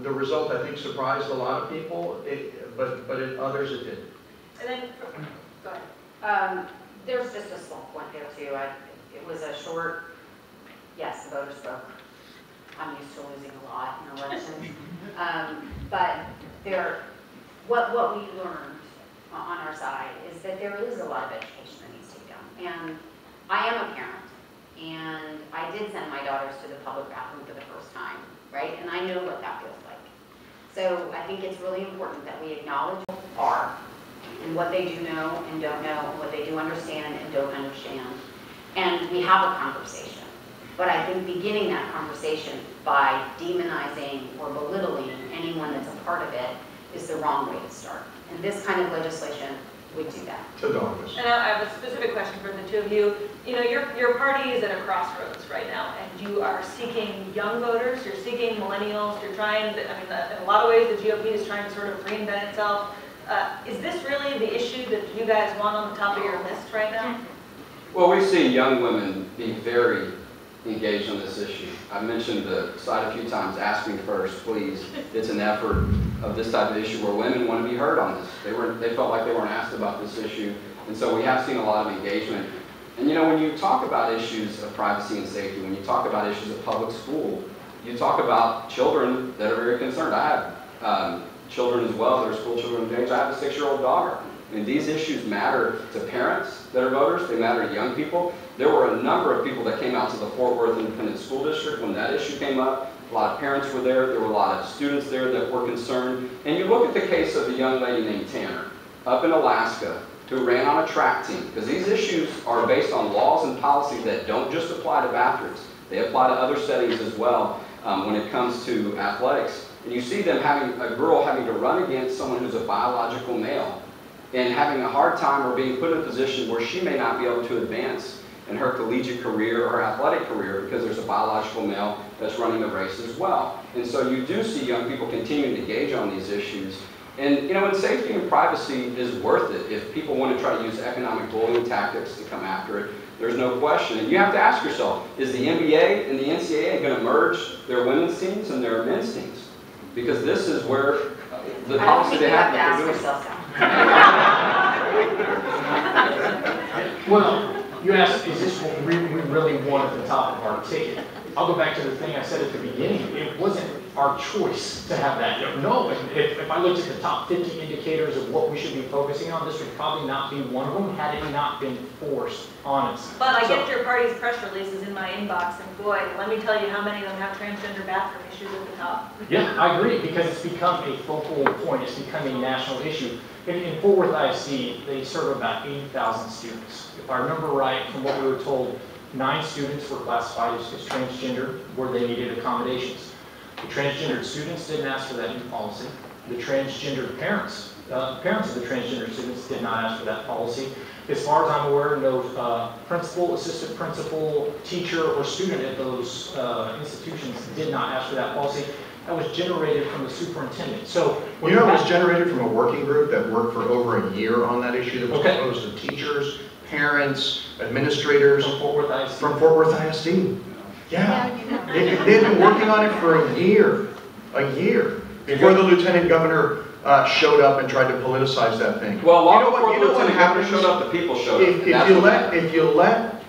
The result, I think, surprised a lot of people, but others it didn't. And then, go ahead. There's just a small point there too. It was a short, yes, the voters spoke. I'm used to losing a lot in elections. But what we learned on our side is that there is a lot of education that needs to be done. And I am a parent, and I did send my daughters to the public bathroom for the first time, right? And I know what that feels like. So I think it's really important that we acknowledge what they are, and what they do know and don't know, and what they do understand and don't understand. And we have a conversation. But I think beginning that conversation by demonizing or belittling anyone that's a part of it is the wrong way to start. And this kind of legislation would do that. And I have a specific question for the 2 of you. Your party is at a crossroads right now, and you are seeking young voters, you're seeking millennials, you're trying to, in a lot of ways the GOP is trying to sort of reinvent itself. Is this really the issue that you guys want on the top of your list right now? Well, we've seen young women be very engaged on this issue. I've mentioned the site a few times, Ask Me First, please. It's an effort of this type of issue where women want to be heard on this. They felt like they weren't asked about this issue, and so we have seen a lot of engagement. And when you talk about issues of privacy and safety, when you talk about issues of public school, you talk about children that are very concerned. I have children as well, they're school children of age. I have a 6-year-old daughter, And these issues matter to parents that are voters, they matter to young people. There were a number of people that came out to the Fort Worth Independent School District when that issue came up. A lot of parents were there were a lot of students there that were concerned. And you look at the case of the young lady named Tanner up in Alaska who ran on a track team, because these issues are based on laws and policies that don't just apply to bathrooms. They apply to other settings as well when it comes to athletics. And you see them a girl having to run against someone who's a biological male and having a hard time or being put in a position where she may not be able to advance in her collegiate career or athletic career because there's a biological male that's running the race as well. And so you do see young people continuing to engage on these issues. And you know, and safety and privacy is worth it. If people want to try to use economic bullying tactics to come after it, there's no question. And you have to ask yourself, is the NBA and the NCAA going to merge their women's teams and their men's teams? Because this is where the policy they have to do. Well, you asked, is this what we really want at the top of our ticket? I'll go back to the thing I said at the beginning. It wasn't our choice to have that. No, if I looked at the top 50 indicators of what we should be focusing on, this would probably not be one of them had it not been forced on us. But I get your party's press releases in my inbox, and boy, let me tell you how many of them have transgender bathroom issues at the top. Yeah, I agree, because it's become a focal point. It's become a national issue. In Fort Worth ISD, they serve about 80,000 students. If I remember right, from what we were told, 9 students were classified as transgender where they needed accommodations. The transgendered students didn't ask for that new policy. The transgendered parents of the transgender students did not ask for that policy. As far as I'm aware, no principal, assistant principal, teacher, or student at those institutions did not ask for that policy. That was generated from the superintendent. So you know, it was generated from a working group that worked for over a year on that issue that was composed of teachers, parents, administrators from Fort Worth ISD. From Fort Worth ISD. Yeah. They've been working on it for a year before the lieutenant governor showed up and tried to politicize that thing. Well, long before the lieutenant governor showed up, the people showed up. If you let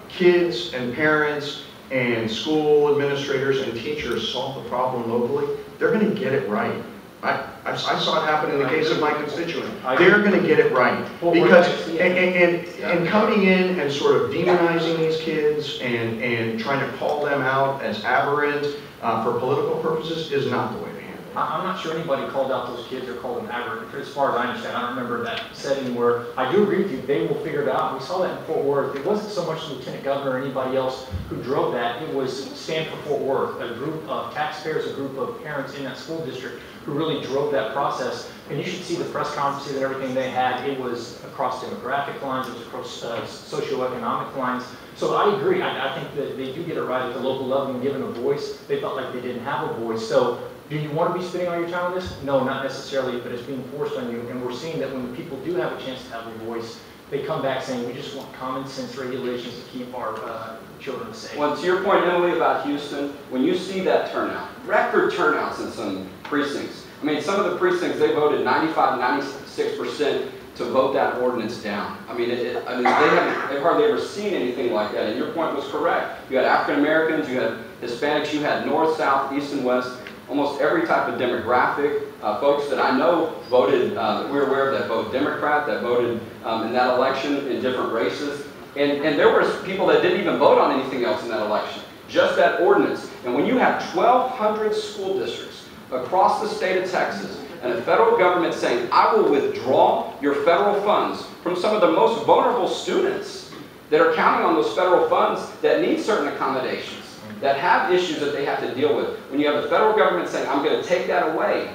kids and parents and school administrators and teachers solve the problem locally, they're going to get it right. I saw it happen in the case of my constituent. They're going to get it right. Because, and coming in and sort of demonizing these kids and trying to call them out as aberrant for political purposes is not the way to handle it. I'm not sure anybody called out those kids or called them aberrant. As far as I understand, I don't remember that setting where, I do agree with you, they will figure it out. We saw that in Fort Worth. It wasn't so much the lieutenant governor or anybody else who drove that. It was Stand for Fort Worth, a group of taxpayers, a group of parents in that school district who really drove that process. And you should see the press conferences and everything they had. It was across demographic lines, it was across socioeconomic lines. So I agree. I think that they do get it right at the local level and given a voice. They felt like they didn't have a voice. So do you want to be spending all your time on this? No, not necessarily, but it's being forced on you. And we're seeing that when the people do have a chance to have a voice, they come back saying, we just want common sense regulations to keep our children safe. Well, to your point, Emily, about Houston, when you see that turnout, record turnouts in some precincts. I mean, some of the precincts, they voted 95, 96% to vote that ordinance down. I mean, they've hardly ever seen anything like that. And your point was correct. You had African Americans, you had Hispanics, you had North, South, East, and West. Almost every type of demographic. Folks that I know voted, that we're aware of that voted Democrat, that voted in that election in different races. And there were people that didn't even vote on anything else in that election, just that ordinance. And when you have 1,200 school districts across the state of Texas and the federal government saying, I will withdraw your federal funds from some of the most vulnerable students that are counting on those federal funds that need certain accommodations, that have issues that they have to deal with. When you have the federal government saying, I'm going to take that away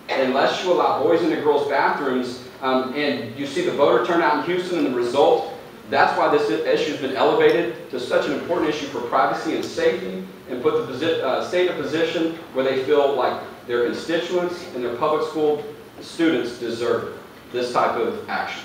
unless you allow boys into girls' bathrooms, and you see the voter turnout in Houston and the result, that's why this issue has been elevated to such an important issue for privacy and safety, and put the state in a position where they feel like their constituents and their public school students deserve this type of action.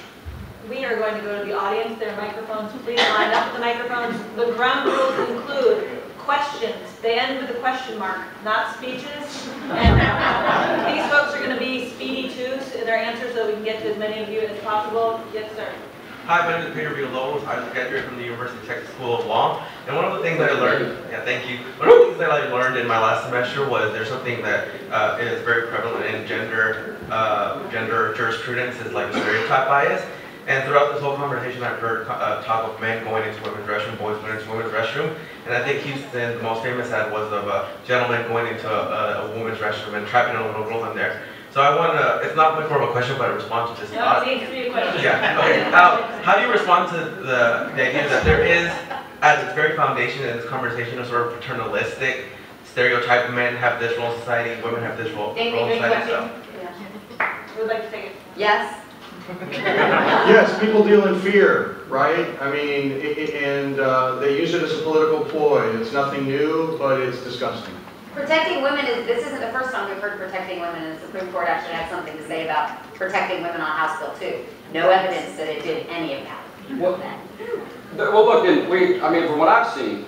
We are going to go to the audience. There are microphones. Please line up with the microphones. The ground rules include questions. They end with a question mark, not speeches. And these folks are going to be speedy too in their answers so we can get to as many of you as possible. Yes, sir. Hi, my name is Peter Villalobos. I graduated from the University of Texas School of Law. And one of the things that I learned, thank you. One of the things that I learned in my last semester was there's something that is very prevalent in gender jurisprudence is like stereotype bias. And throughout this whole conversation, I've heard talk of men going into women's restroom, boys going into women's restroom. And I think Houston, the most famous ad was of a gentleman going into a woman's restroom and trapping a little girl in there. So I want to, it's not much more of a question, but a response to this thought. No, it's a question. Yeah, okay. How do you respond to the idea that there is, at its very foundation in this conversation, a sort of paternalistic stereotype, men have this role in society, women have this role in society? So. Who would like to take it? Yes? Yes, people deal in fear, right? I mean, they use it as a political ploy. It's nothing new, but it's disgusting. Protecting women this isn't the first time we've heard protecting women, and the Supreme Court actually had something to say about protecting women on House Bill 2. No evidence that it did any of that. Well, look, I mean, from what I've seen,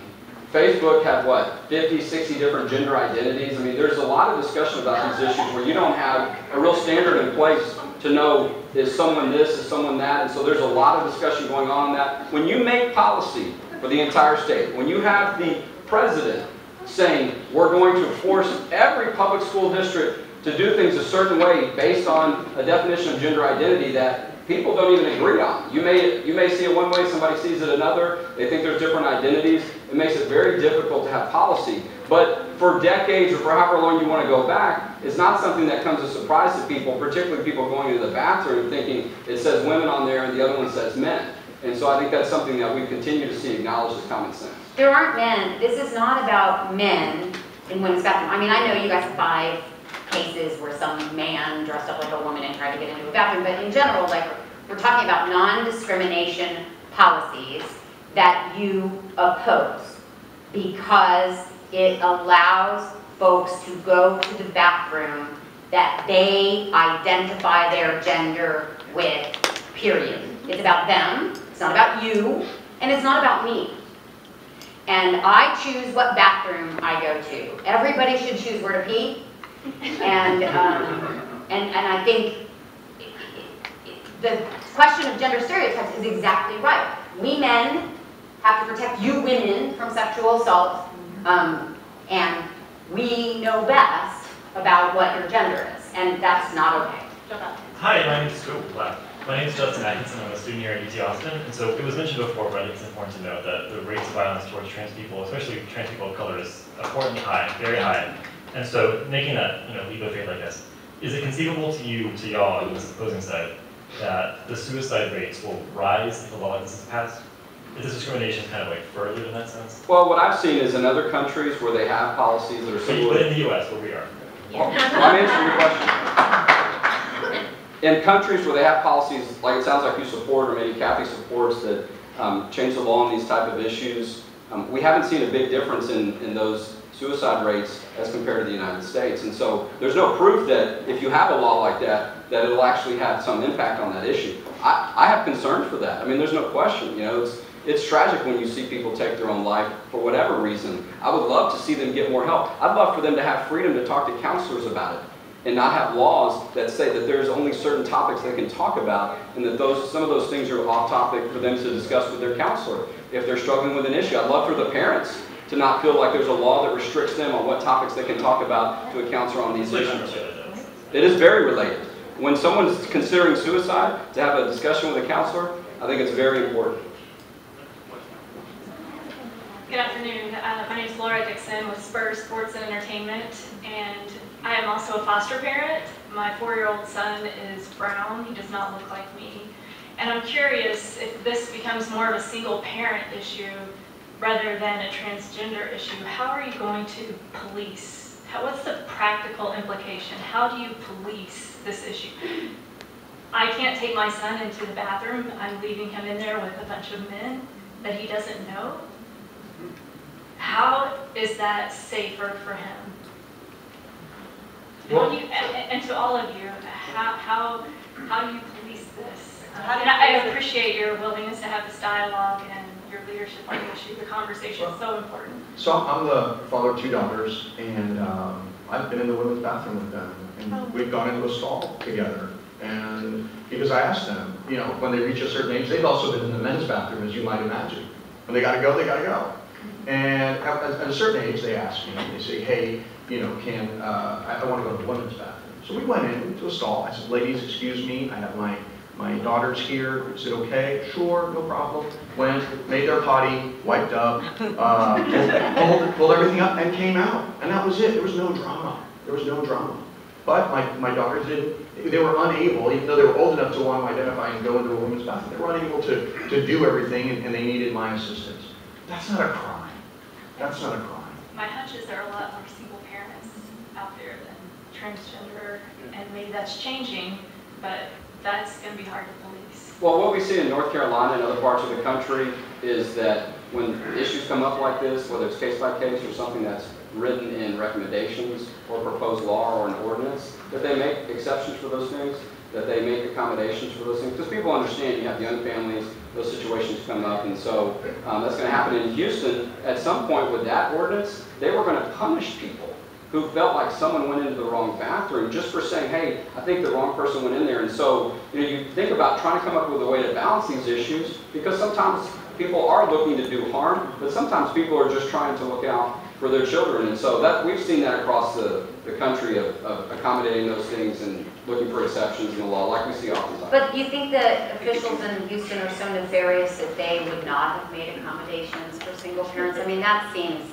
Facebook had, what, 50, 60 different gender identities. I mean, there's a lot of discussion about these issues where you don't have a real standard in place to know, is someone this, is someone that, and so there's a lot of discussion going on that. When you make policy for the entire state, when you have the president saying, we're going to force every public school district to do things a certain way based on a definition of gender identity that people don't even agree on. You may see it one way, somebody sees it another, they think there's different identities. It makes it very difficult to have policy. But for decades, or for however long you want to go back, it's not something that comes as a surprise to people, particularly people going to the bathroom thinking it says women on there and the other one says men. And so I think that's something that we continue to see acknowledged as common sense. There aren't men. This is not about men in women's bathroom. I mean, I know you guys have 5 cases where some man dressed up like a woman and tried to get into a bathroom, but in general, like, we're talking about non-discrimination policies that you oppose because it allows folks to go to the bathroom that they identify their gender with, period. It's about them, it's not about you, and it's not about me. And I choose what bathroom I go to. Everybody should choose where to pee. And I think the question of gender stereotypes is exactly right. We men have to protect you women from sexual assault, and we know best about what your gender is, and that's not okay. Hi, my name is My name is Justin Atkinson. I'm a student here at UT Austin, and so it was mentioned before, but I think it's important to note that the rates of violence towards trans people, especially trans people of color, is abhorrently high, very high. And so, making that leap of faith like this, is it conceivable to you, to y'all on this opposing side, that the suicide rates will rise if a law like this is passed? Is this discrimination kind of like further in that sense? Well, what I've seen is in other countries where they have policies that are similar. But in the U.S., where we are. Well, I'm answering your question. In countries where they have policies, like it sounds like you support, or maybe Kathy supports, that change the law on these type of issues, we haven't seen a big difference in those suicide rates as compared to the United States. And so there's no proof that if you have a law like that, that it'll actually have some impact on that issue. I have concerns for that. I mean, there's no question. It's tragic when you see people take their own life for whatever reason. I would love to see them get more help. I'd love for them to have freedom to talk to counselors about it and not have laws that say that there's only certain topics they can talk about, and that some of those things are off topic for them to discuss with their counselor if they're struggling with an issue. I'd love for the parents to not feel like there's a law that restricts them on what topics they can talk about to a counselor on these issues. It is very related. When someone's considering suicide, to have a discussion with a counselor, I think it's very important. Good afternoon. My name is Laura Dixon with Spurs Sports and Entertainment, and I am also a foster parent. My 4-year-old son is brown. He does not look like me. And I'm curious if this becomes more of a single parent issue rather than a transgender issue. How are you going to police? What's the practical implication? How do you police this issue? I can't take my son into the bathroom. I'm leaving him in there with a bunch of men that he doesn't know. How is that safer for him? Well, and to all of you, how do you police this? And I appreciate your willingness to have this dialogue and your leadership on the issue. The conversation is so important. So I'm the father of 2 daughters, and I've been in the women's bathroom with them, and we've gone into a stall together. And because I asked them, you know, when they reach a certain age, they've also been in the men's bathroom, as you might imagine. When they gotta go, they gotta go. And at a certain age, they ask me, they say, hey, you know, I want to go to the women's bathroom. So we went into a stall. I said, ladies, excuse me, I have my daughters here. Is it okay? Sure, no problem. Went, made their potty, wiped up, pulled everything up, and came out. And that was it. There was no drama. There was no drama. But my daughters they were unable, even though they were old enough to want to identify and go into a women's bathroom, they were unable to do everything, and they needed my assistance. That's not a crime. That's not a crime. My hunch is there are a lot more single parents out there than transgender, and maybe that's changing, but that's going to be hard to police. Well, what we see in North Carolina and other parts of the country is that when issues come up like this, whether it's case by case or something that's written in recommendations or proposed law or an ordinance, that they make exceptions for those things, that they make accommodations for those things. Because people understand you have young families, those situations come up, and so that's going to happen in Houston. At some point with that ordinance, they were going to punish people who felt like someone went into the wrong bathroom just for saying, hey, I think the wrong person went in there. And so, you know, you think about trying to come up with a way to balance these issues, because sometimes people are looking to do harm, but sometimes people are just trying to look out for their children. And so that we've seen that across the country of accommodating those things and looking for exceptions in the law, like we see oftentimes. But do you think that officials in Houston are so nefarious that they would not have made accommodations for single parents? I mean, that seems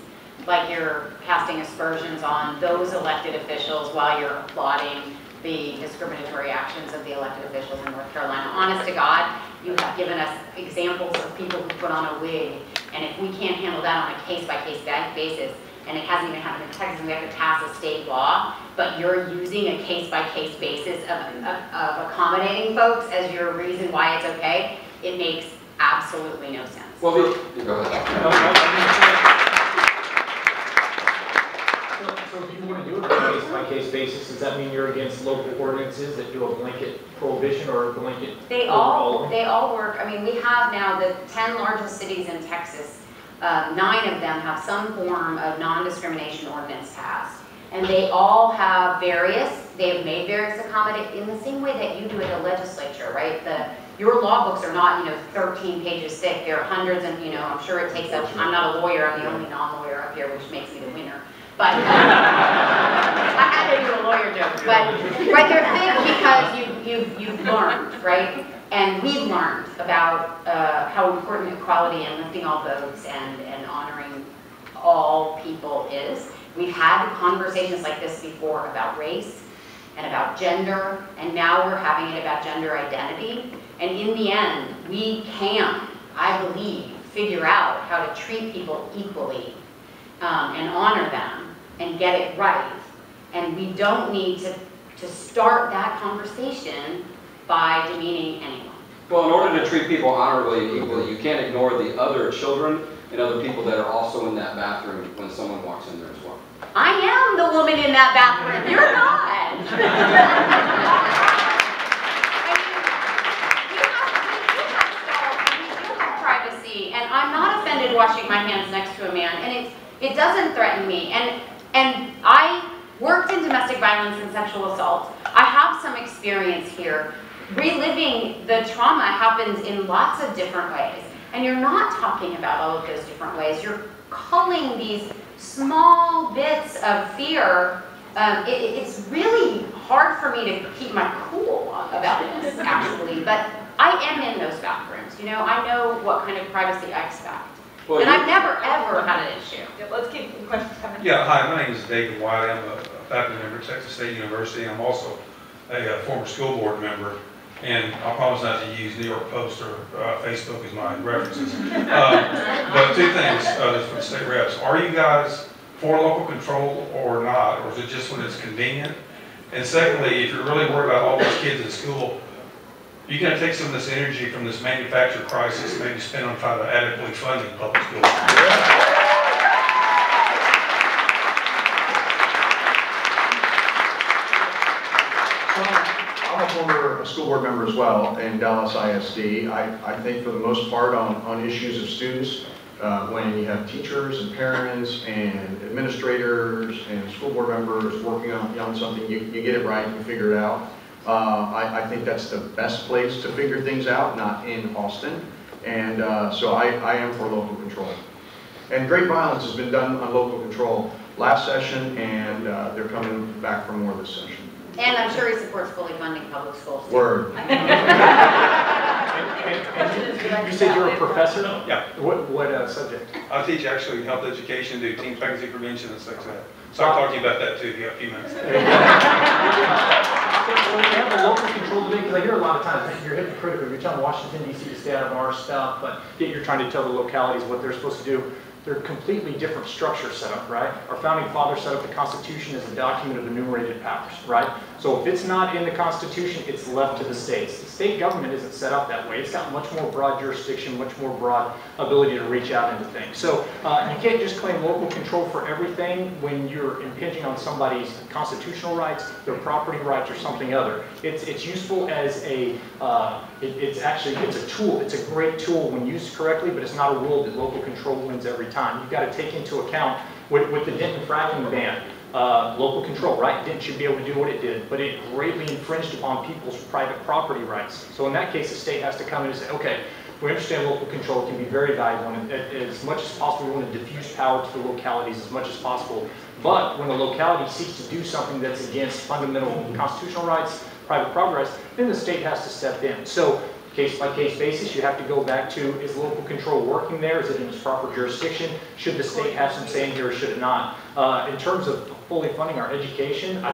like you're casting aspersions on those elected officials while you're applauding the discriminatory actions of the elected officials in North Carolina. Honest to God, you have given us examples of people who put on a wig, and if we can't handle that on a case-by-case basis, and it hasn't even happened in Texas, and we have to pass a state law, but you're using a case-by-case basis of accommodating folks as your reason why it's okay, it makes absolutely no sense. Well, go ahead. So if you want to do it on a case-by-case basis, does that mean you're against local ordinances that do a blanket prohibition or a blanket? They all work. I mean, we have now the 10 largest cities in Texas. 9 of them have some form of non-discrimination ordinance passed. And they all have they have made various accommodations in the same way that you do at the legislature, right? Your law books are not, 13 pages thick. There are hundreds and, I'm sure it takes up, I'm not a lawyer, I'm the only non-lawyer up here, which makes me the winner. But I had to do a lawyer joke. But right, they're thick because you've learned, right? And we've learned about how important equality and lifting all votes and honoring all people is. We've had conversations like this before about race and about gender, and now we're having it about gender identity. And in the end, we can, I believe, figure out how to treat people equally and honor them and get it right. And we don't need to start that conversation by demeaning anyone. Well, in order to treat people honorably and equally, you can't ignore the other children and other people that are also in that bathroom when someone walks in there as well. I am the woman in that bathroom. You're not. We do have privacy, and I'm not offended washing my hands next to a man, and it doesn't threaten me. And I worked in domestic violence and sexual assault. I have some experience here. Reliving the trauma happens in lots of different ways. And you're not talking about all of those different ways. You're culling these small bits of fear. It's really hard for me to keep my cool about this, actually. But I am in those bathrooms. I know what kind of privacy I expect. Well, and I've never, ever had an issue. Yeah, let's keep the questions coming. Yeah, hi, my name is David Wiley. I'm a faculty member at Texas State University. I'm also a former school board member. And I promise not to use New York Post or Facebook as my references. But two things for the state reps. Are you guys for local control or not? Or is it just when it's convenient? And secondly, if you're really worried about all those kids in school, you're going to take some of this energy from this manufactured crisis and maybe spend on trying to adequately funding public schools. I'm a former school board member as well in Dallas ISD. I think for the most part on issues of students, when you have teachers and parents and administrators and school board members working on something, you get it right, you figure it out. I think that's the best place to figure things out, not in Austin. And so I am for local control. And great violence has been done on local control last session, and they're coming back for more this session. And I'm sure he supports fully funding public schools. Word. And you said you're a professor? Yeah. What subject? I teach actually health education, do teen pregnancy prevention and sex ed. So I'll talk to you about that too if you have a few minutes. When you have a local control debate, because I hear a lot of times you're hypocritical, you're telling Washington, D.C. to stay out of our stuff, but yet you're trying to tell the localities what they're supposed to do. They're completely different structures set up, right? Our founding fathers set up the Constitution as a document of enumerated powers, right? So if it's not in the Constitution, it's left to the states. The state government isn't set up that way. It's got much more broad jurisdiction, much more broad ability to reach out into things. So you can't just claim local control for everything when you're impinging on somebody's constitutional rights, their property rights, or something other. It's useful as a, it's a tool. It's a great tool when used correctly, but it's not a rule that local control wins every time. You've got to take into account with the Denton fracking ban, local control, right? Denton should be able to do what it did, but it greatly infringed upon people's private property rights. So in that case, the state has to come in and say, okay, we understand local control can be very valuable, and as much as possible, we want to diffuse power to the localities as much as possible. But when a locality seeks to do something that's against fundamental constitutional rights, private property rights, then the state has to step in. So case-by-case basis, you have to go back to, is local control working there? Is it in its proper jurisdiction? Should the state have some say in here or should it not? In terms of fully funding our education,